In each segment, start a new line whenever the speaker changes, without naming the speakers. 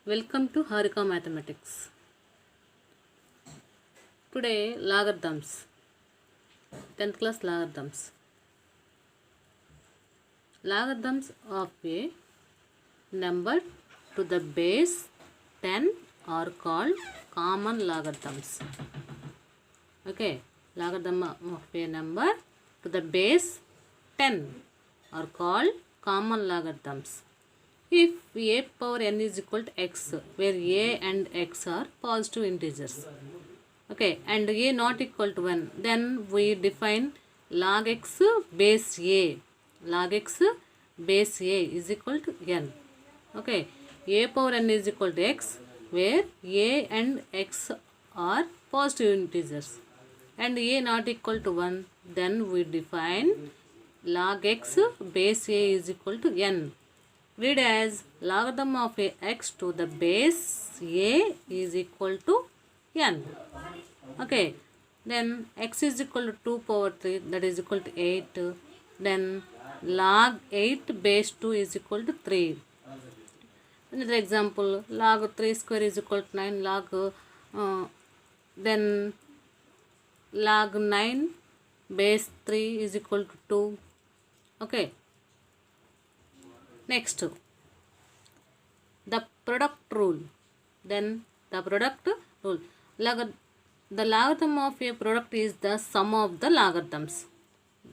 Welcome to Harika Mathematics. Today, logarithms. 10th class logarithms. Logarithms of a number to the base 10 are called common logarithms. Okay, logarithm of a number to the base 10 are called common logarithms. If a power n is equal to x, where a and x are positive integers, okay, and a not equal to 1, then we define log x base a. Log x base a is equal to n. Okay, a power n is equal to x, where a and x are positive integers, and a not equal to 1, then we define log x base a is equal to n. Read as logarithm of a x to the base a is equal to n. Okay, then x is equal to 2 power 3, that is equal to 8. Then log 8 base 2 is equal to 3. Another example, log 3 square is equal to 9. Then log 9 base 3 is equal to 2. Okay. Next, the product rule. Then the product rule. The logarithm of a product is the sum of the logarithms.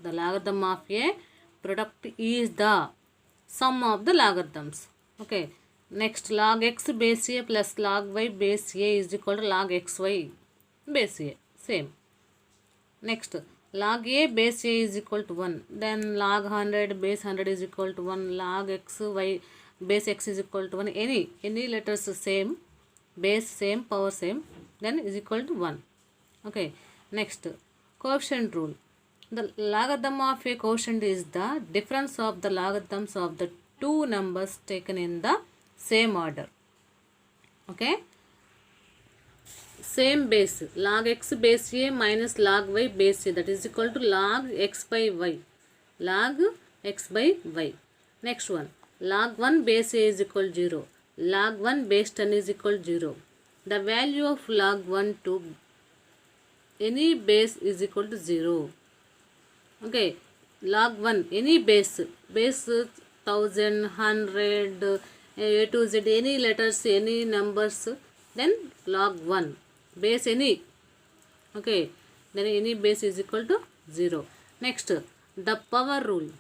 The logarithm of a product is the sum of the logarithms. Okay. Next, log x base a plus log y base a is equal to log xy base a. Same. Next, log a base a is equal to 1. Then log 100 base 100 is equal to 1. Log x y base x is equal to 1. Any letters same, base same, power same, then is equal to 1. Okay. Next, coefficient rule. The logarithm of a quotient is the difference of the logarithms of the two numbers taken in the same order. Okay. Same base, log x base a minus log y base a, that is equal to log x by y. Log x by y. Next one, log 1 base a is equal to 0. Log 1 base 10 is equal to 0. The value of log 1 to any base is equal to 0. Okay, log 1, any base 1000, 100, a to z, any letters, any numbers, then log 1. Base any, okay, then any base is equal to 0. Next, the power rule.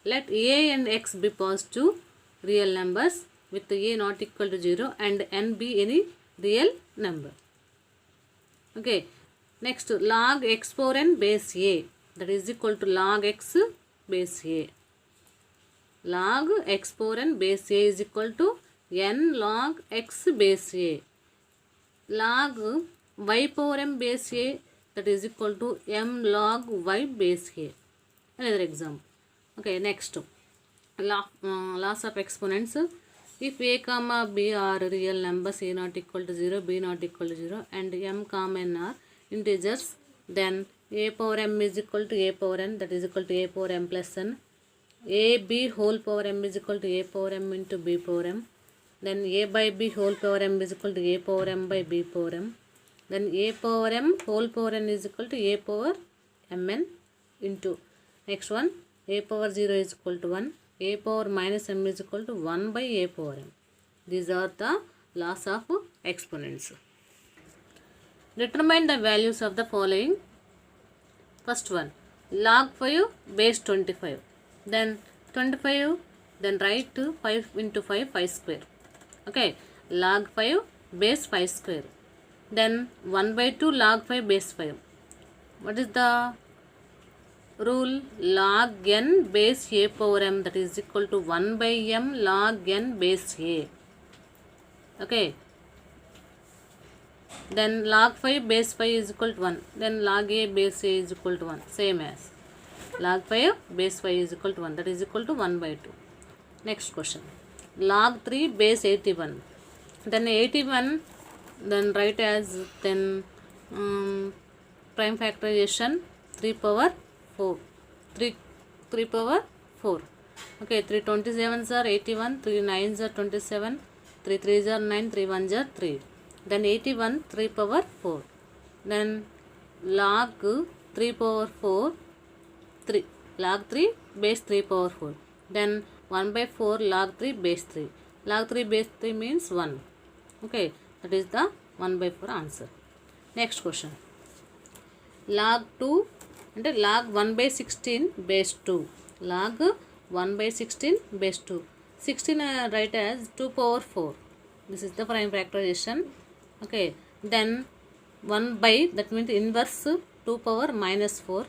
Let a and x be positive real numbers with a not equal to 0 and n be any real number. Okay, next, log x power n base a, that is equal to log x base a. Log x power n base a is equal to n log x base a. Log y power m base a, that is equal to m log y base a. Another example. Okay, next, laws of exponents. If a comma b are real numbers, a not equal to 0, b not equal to 0, and m comma n are integers, then a power m is equal to a power n, that is equal to a power m plus n. A b whole power m is equal to a power m into b power m. Then a by b whole power m is equal to a power m by b power m. Then a power m whole power n is equal to a power mn into, next one, a power 0 is equal to 1. A power minus m is equal to 1 by a power m. These are the laws of exponents. Determine the values of the following. First one, log 5 base 25. Then 25, then write 5 into 5, 5 square. Okay, log 5 base 5 square. Then 1 by 2 log 5 base 5. What is the rule? Log n base a power m, that is equal to 1 by m log n base a. Okay. Then log 5 base 5 is equal to 1. Then log a base a is equal to 1. Same as log 5 base 5 is equal to 1. That is equal to 1 by 2. Next question. Log 3 base 81. Then 81, then write as, then prime factorization 3 power 4. 3 power 4. Okay, 3 27s are 81, 3 9s are 27, 3 3s are 9, 3 1s are 3. Then 81 3 power 4. Then log 3 power 4 3. Log 3 base 3 power 4. Then 1 by 4 log 3 base 3. Log 3 base 3 means 1. Okay, that is the 1 by 4 answer. Next question. Log 2 and log 1 by 16 base 2. Log 1 by 16 base 2. 16 write as 2 power 4. This is the prime factorization. Okay, then 1 by, that means inverse 2 power minus 4.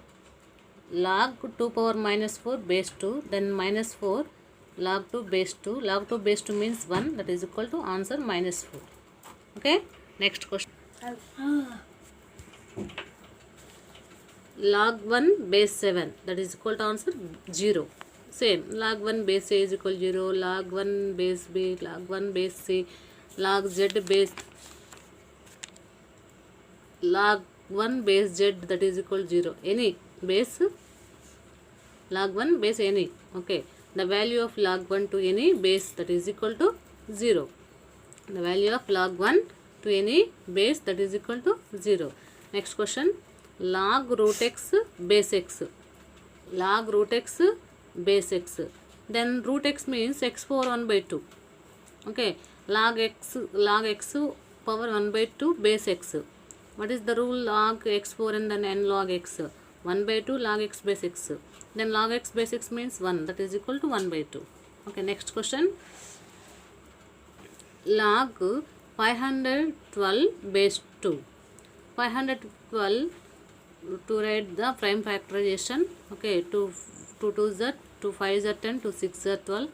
Log 2 power minus 4 base 2. Then minus 4 log 2 base 2. Log 2 base 2 means 1. That is equal to answer minus 4. Okay, next question. Log 1 base 7, that is equal to answer 0. Same, log 1 base A is equal to 0, log 1 base B, log 1 base C, log Z base, log 1 base Z, that is equal to 0. Any base, log 1 base any. Okay, the value of log 1 to any base, that is equal to 0. The value of log 1 to any base, that is equal to 0. Next question. Log root x base x. Log root x base x. Then root x means x power 1 by 2. Okay, log x power 1 by 2 base x. What is the rule? Log x power and then n log x. 1 by 2 log x base x. Then log x base x means 1, that is equal to 1 by 2. Okay, next question. Log 512 base 2. 512, to write the prime factorization. Okay, 2 2s are 2 5s are 10, 2 6s are 12,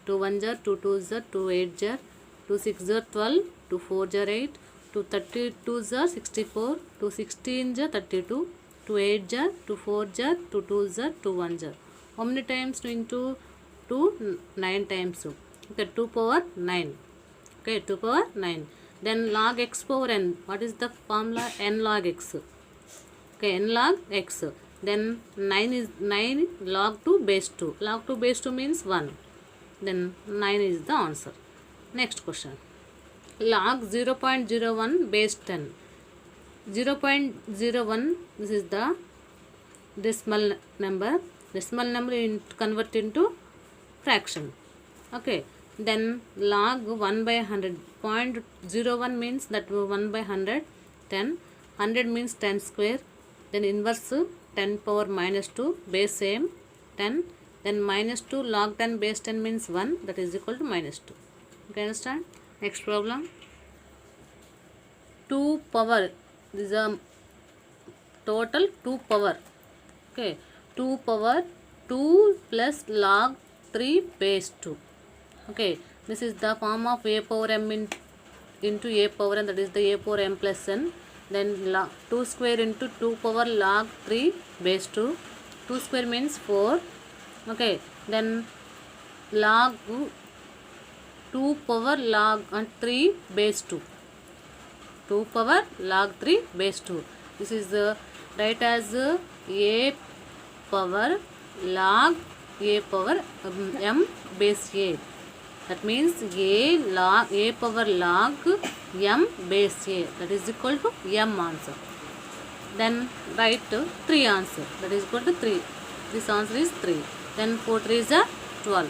2 1s are 2 2s are 2 8s are 2 6s are 12, 2 4s are 8, 2 32s are 64, 2 16s are 32, 2 8s are 2 4s are 2 2s are 2 1s are. How many times into 2? 9 times. Okay, 2 power 9. Okay, 2 power 9. Then log x power n. What is the formula? N log x. Okay, n log x. Then 9 is 9 log 2 base 2. Log 2 base 2 means 1. Then 9 is the answer. Next question. Log 0.01 base 10. 0.01, this is the decimal number. Decimal number convert into fraction. Okay. Then log 1 by 100. 0.01 means that 1 by 100. 10. 100 means 10 square. Then inverse 10 power minus 2 base same 10. Then minus 2 log 10 base 10 means 1, that is equal to minus 2. Okay, understand? Next problem. 2 power. This is a total 2 power. Okay, 2 power 2 plus log 3 base 2. Okay, this is the form of a power m into a power n, that is the a power m plus n. Then 2 square into 2 power log 3 base 2. 2 square means 4. Okay, then log 2 power log 3 base 2. 2 power log 3 base 2. This is write as a power log a power m base a. That means a power log m base a, that is equal to m answer. Then write 3 answer, that is equal to 3. This answer is 3. Then 4 3s are 12.